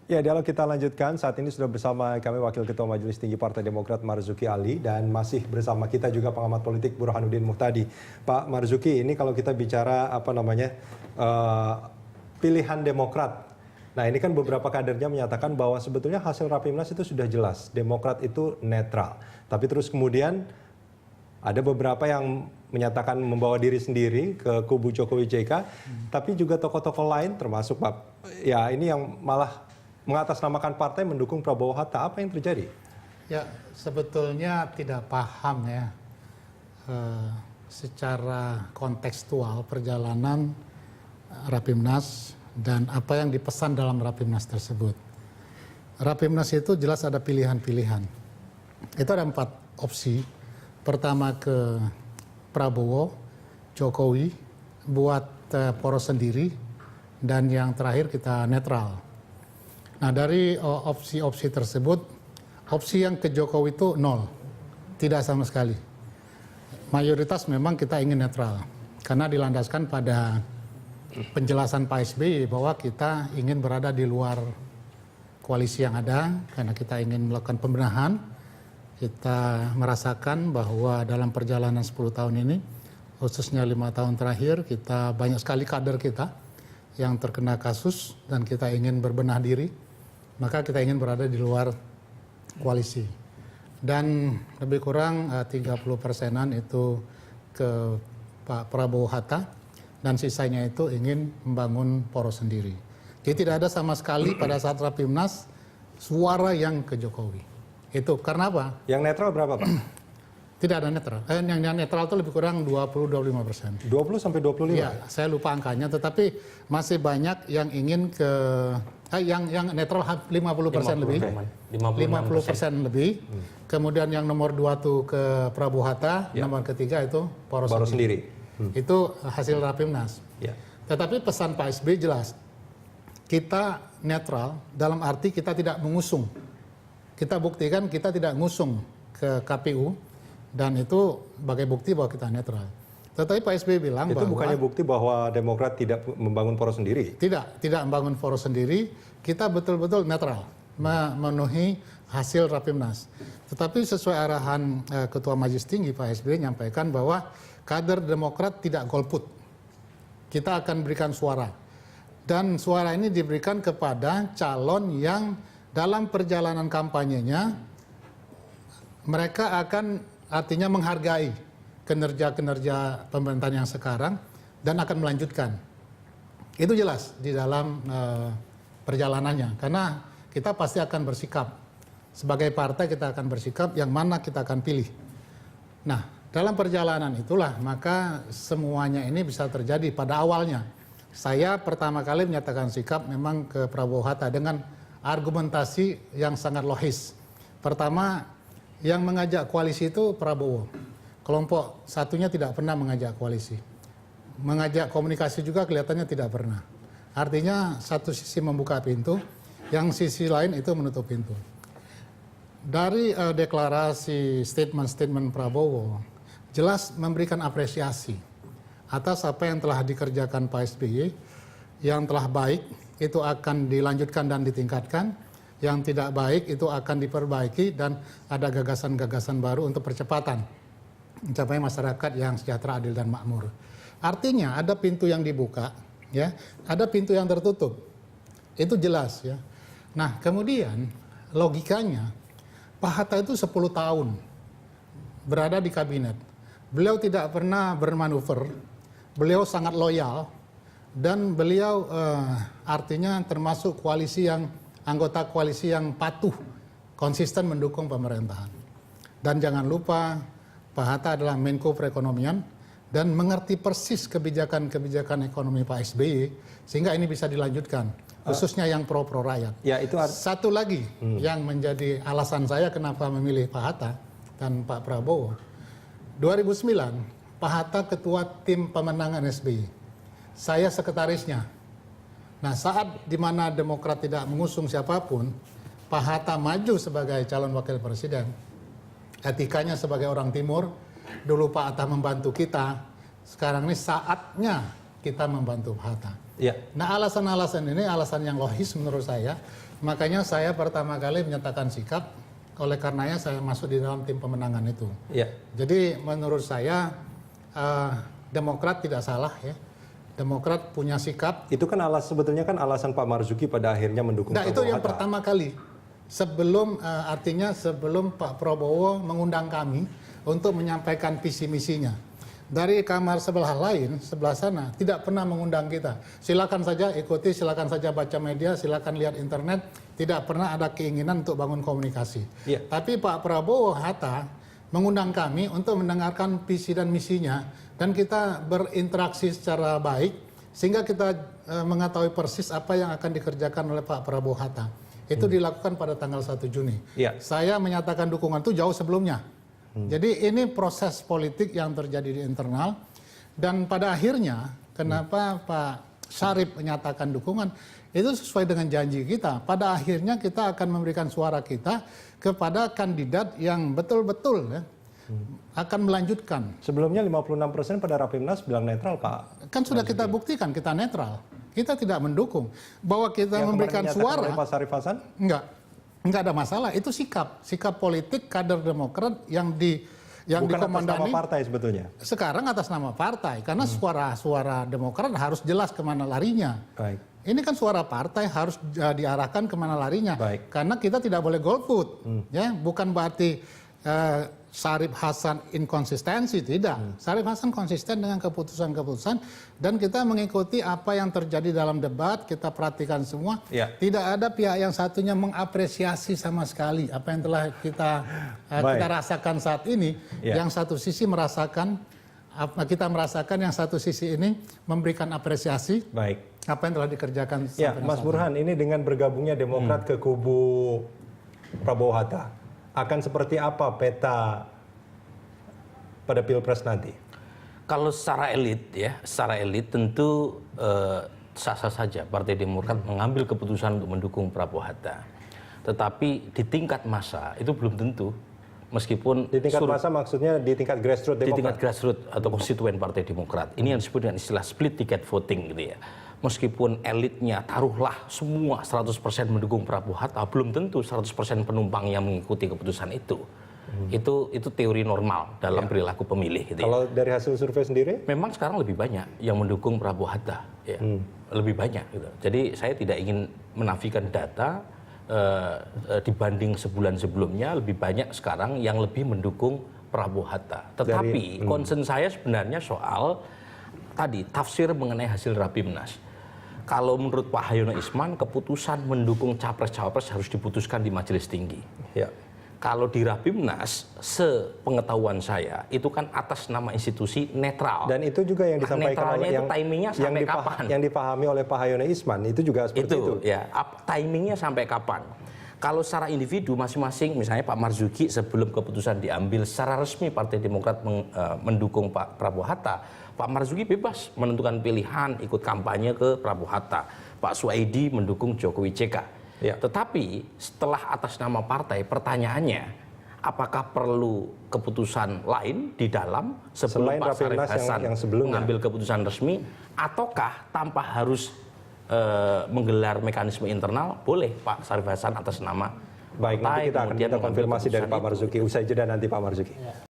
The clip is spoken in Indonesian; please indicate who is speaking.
Speaker 1: Ya, dialog kita lanjutkan. Saat ini sudah bersama kami Wakil Ketua Majelis Tinggi Partai Demokrat Marzuki Ali dan masih bersama kita juga pengamat politik Burhanuddin Muhtadi. Pak Marzuki, ini kalau kita bicara pilihan Demokrat. Nah, ini kan beberapa kadernya menyatakan bahwa sebetulnya hasil Rapimnas itu sudah jelas, Demokrat itu netral. Tapi terus kemudian ada beberapa yang menyatakan membawa diri sendiri ke kubu Jokowi JK, tapi juga tokoh-tokoh lain termasuk Pak, ya ini yang malah mengatasnamakan partai mendukung Prabowo Hatta. Apa yang terjadi?
Speaker 2: Ya, sebetulnya tidak paham ya secara kontekstual perjalanan Rapimnas dan apa yang dipesan dalam Rapimnas tersebut. Rapimnas itu jelas ada pilihan-pilihan. Itu ada 4 opsi. Pertama ke Prabowo, Jokowi, buat poros sendiri, dan yang terakhir kita netral. Nah, dari opsi-opsi tersebut, opsi yang ke Jokowi itu 0, tidak sama sekali. Mayoritas memang kita ingin netral, karena dilandaskan pada penjelasan Pak SBY bahwa kita ingin berada di luar koalisi yang ada, karena kita ingin melakukan pembenahan. Kita merasakan bahwa dalam perjalanan 10 tahun ini, khususnya 5 tahun terakhir, kita banyak sekali kader kita yang terkena kasus dan kita ingin berbenah diri. Maka kita ingin berada di luar koalisi. Dan lebih kurang 30%-an itu ke Pak Prabowo Hatta, dan sisanya itu ingin membangun poros sendiri. Jadi tidak ada sama sekali pada saat Rapimnas suara yang ke Jokowi. Itu karena apa?
Speaker 1: Yang netral berapa, Pak?
Speaker 2: Tidak ada netral. Yang netral itu lebih kurang 20-25%.
Speaker 1: 20 sampai 25?
Speaker 2: Iya, saya lupa angkanya, tetapi masih banyak yang ingin ke yang netral 50% lebih. 50% lebih. Kemudian yang nomor 2 tuh ke Prabowo Hatta, nomor ketiga itu poros sendiri. Itu hasil Rapimnas. Ya. Tetapi pesan Pak SBY jelas. Kita netral dalam arti kita tidak mengusung. Kita buktikan kita tidak ngusung ke KPU. Dan itu sebagai bukti bahwa kita netral. Tetapi Pak SBY bilang
Speaker 1: itu bukannya bukti bahwa Demokrat tidak membangun poros sendiri?
Speaker 2: Tidak membangun poros sendiri. Kita betul-betul netral, memenuhi hasil Rapimnas. Tetapi sesuai arahan Ketua Majelis Tinggi Pak SBY menyampaikan bahwa kader Demokrat tidak golput. Kita akan berikan suara. Dan suara ini diberikan kepada calon yang dalam perjalanan kampanyenya mereka akan artinya menghargai kinerja pemerintahan yang sekarang dan akan melanjutkan. Itu jelas di dalam perjalanannya. Karena kita pasti akan bersikap. Sebagai partai kita akan bersikap yang mana kita akan pilih. Nah, dalam perjalanan itulah maka semuanya ini bisa terjadi pada awalnya. Saya pertama kali menyatakan sikap memang ke Prabowo Hatta dengan argumentasi yang sangat logis. Pertama, yang mengajak koalisi itu Prabowo. Kelompok satunya tidak pernah mengajak koalisi. Mengajak komunikasi juga kelihatannya tidak pernah. Artinya satu sisi membuka pintu, yang sisi lain itu menutup pintu. Dari deklarasi statement-statement Prabowo, jelas memberikan apresiasi atas apa yang telah dikerjakan Pak SBY, yang telah baik itu akan dilanjutkan dan ditingkatkan. Yang tidak baik itu akan diperbaiki dan ada gagasan-gagasan baru untuk percepatan mencapai masyarakat yang sejahtera, adil, dan makmur. Artinya ada pintu yang dibuka, ya, ada pintu yang tertutup. Itu jelas, ya. Nah, kemudian logikanya Pak Hatta itu 10 tahun berada di kabinet. Beliau tidak pernah bermanuver, beliau sangat loyal, dan beliau artinya termasuk anggota koalisi yang patuh, konsisten mendukung pemerintahan. Dan jangan lupa, Pak Hatta adalah Menko Perekonomian dan mengerti persis kebijakan-kebijakan ekonomi Pak SBY, sehingga ini bisa dilanjutkan, khususnya yang pro-pro rakyat.
Speaker 1: Ya, itu
Speaker 2: satu lagi yang menjadi alasan saya kenapa memilih Pak Hatta dan Pak Prabowo. 2009, Pak Hatta ketua tim pemenangan SBY. Saya sekretarisnya. Nah, saat di mana Demokrat tidak mengusung siapapun, Pak Hatta maju sebagai calon wakil presiden. Etikanya sebagai orang timur, dulu Pak Hatta membantu kita, sekarang ini saatnya kita membantu Pak Hatta.
Speaker 1: Ya.
Speaker 2: Nah, alasan-alasan ini alasan yang logis menurut saya. Makanya saya pertama kali menyatakan sikap, oleh karenanya saya masuk di dalam tim pemenangan itu.
Speaker 1: Ya.
Speaker 2: Jadi menurut saya Demokrat tidak salah ya. Demokrat punya sikap.
Speaker 1: Itu kan sebetulnya kan alasan Pak Marzuki pada akhirnya mendukung
Speaker 2: Nah, itu
Speaker 1: Prabowo
Speaker 2: yang
Speaker 1: Hatta.
Speaker 2: pertama kali. Sebelum artinya sebelum Pak Prabowo mengundang kami untuk menyampaikan visi misinya. Dari kamar sebelah lain, sebelah sana, tidak pernah mengundang kita. Silakan saja ikuti, silakan saja baca media, silakan lihat internet. Tidak pernah ada keinginan untuk bangun komunikasi.
Speaker 1: Iya.
Speaker 2: Tapi Pak Prabowo Hatta mengundang kami untuk mendengarkan visi dan misinya. Dan kita berinteraksi secara baik, sehingga kita mengetahui persis apa yang akan dikerjakan oleh Pak Prabowo Hatta. Itu dilakukan pada tanggal 1 Juni.
Speaker 1: Iya.
Speaker 2: Saya menyatakan dukungan itu jauh sebelumnya. Jadi ini proses politik yang terjadi di internal, dan pada akhirnya kenapa Pak Syarif menyatakan dukungan itu sesuai dengan janji kita. Pada akhirnya kita akan memberikan suara kita kepada kandidat yang betul-betul ya, akan melanjutkan.
Speaker 1: Sebelumnya 56% pada Rapimnas bilang netral, Pak.
Speaker 2: Kan sudah kita buktikan kita netral. Kita tidak mendukung. Bahwa kita
Speaker 1: Yang
Speaker 2: memberikan
Speaker 1: kemarin dinyatakan
Speaker 2: suara,
Speaker 1: oleh Pak Syarif Hasan?
Speaker 2: enggak ada masalah. Itu sikap politik kader Demokrat yang
Speaker 1: Bukan atas
Speaker 2: dikomandani
Speaker 1: nama partai sebetulnya.
Speaker 2: sekarang atas nama partai, karena suara Demokrat harus jelas kemana larinya.
Speaker 1: Baik.
Speaker 2: Ini kan suara partai harus diarahkan kemana larinya.
Speaker 1: Baik.
Speaker 2: Karena kita tidak boleh golput, ya. Bukan berarti Syarif Hasan inkonsistensi, tidak. Syarif Hasan konsisten dengan keputusan-keputusan, dan kita mengikuti apa yang terjadi dalam debat, kita perhatikan semua.
Speaker 1: Ya.
Speaker 2: Tidak ada pihak yang satunya mengapresiasi sama sekali apa yang telah kita rasakan saat ini.
Speaker 1: Ya.
Speaker 2: Yang satu sisi kita merasakan, yang satu sisi ini memberikan apresiasi.
Speaker 1: Baik.
Speaker 2: Apa yang telah dikerjakan
Speaker 1: Ya,
Speaker 2: sampai
Speaker 1: Mas
Speaker 2: saat
Speaker 1: Burhan, ini dengan bergabungnya Demokrat ke kubu Prabowo Hatta, akan seperti apa peta pada Pilpres nanti?
Speaker 3: Kalau secara elit tentu sah-sah saja Partai Demokrat mengambil keputusan untuk mendukung Prabowo Hatta. Tetapi di tingkat massa itu belum tentu. Meskipun
Speaker 1: Di tingkat massa maksudnya di tingkat grassroots
Speaker 3: di
Speaker 1: Demokrat?
Speaker 3: tingkat grassroots atau konstituen Partai Demokrat. Ini yang disebut dengan istilah split ticket voting gitu ya. Meskipun elitnya taruhlah semua 100% mendukung Prabowo Hatta, belum tentu 100% penumpang yang mengikuti keputusan itu. Itu teori normal dalam perilaku pemilih gitu ya.
Speaker 1: Kalau dari hasil survei sendiri?
Speaker 3: Memang sekarang lebih banyak yang mendukung Prabowo Hatta, ya. Lebih banyak gitu. Jadi saya tidak ingin menafikan data dibanding sebulan sebelumnya, lebih banyak sekarang yang lebih mendukung Prabowo Hatta. Tetapi concern saya sebenarnya soal tadi tafsir mengenai hasil Rapimnas. Kalau menurut Pak Hayono Isman, keputusan mendukung capres-cawapres harus diputuskan di majelis tinggi.
Speaker 1: Ya.
Speaker 3: Kalau di Rapimnas, sepengetahuan saya, itu kan atas nama institusi netral.
Speaker 1: Dan itu juga yang disampaikan oleh
Speaker 3: itu timingnya sampai kapan?
Speaker 1: Yang dipahami oleh Pak Hayono Isman, itu juga seperti itu.
Speaker 3: Ya, timingnya sampai kapan? Kalau secara individu masing-masing, misalnya Pak Marzuki sebelum keputusan diambil secara resmi Partai Demokrat mendukung Pak Prabowo Hatta, Pak Marzuki bebas menentukan pilihan, ikut kampanye ke Prabowo Hatta. Pak Suwaidi mendukung Jokowi JK.
Speaker 1: Ya.
Speaker 3: Tetapi setelah atas nama partai, pertanyaannya, apakah perlu keputusan lain di dalam sebelum
Speaker 1: Selain
Speaker 3: Pak Syarif
Speaker 1: Rapimnas
Speaker 3: Hasan
Speaker 1: yang sebelumnya
Speaker 3: mengambil keputusan resmi, ataukah tanpa harus menggelar mekanisme internal, boleh Pak Syarif Hasan atas nama
Speaker 1: Baik, nanti kita akan
Speaker 3: kemudian
Speaker 1: minta
Speaker 3: mengambil
Speaker 1: konfirmasi dari
Speaker 3: keputusan
Speaker 1: Pak Marzuki. Usai jeda nanti Pak Marzuki.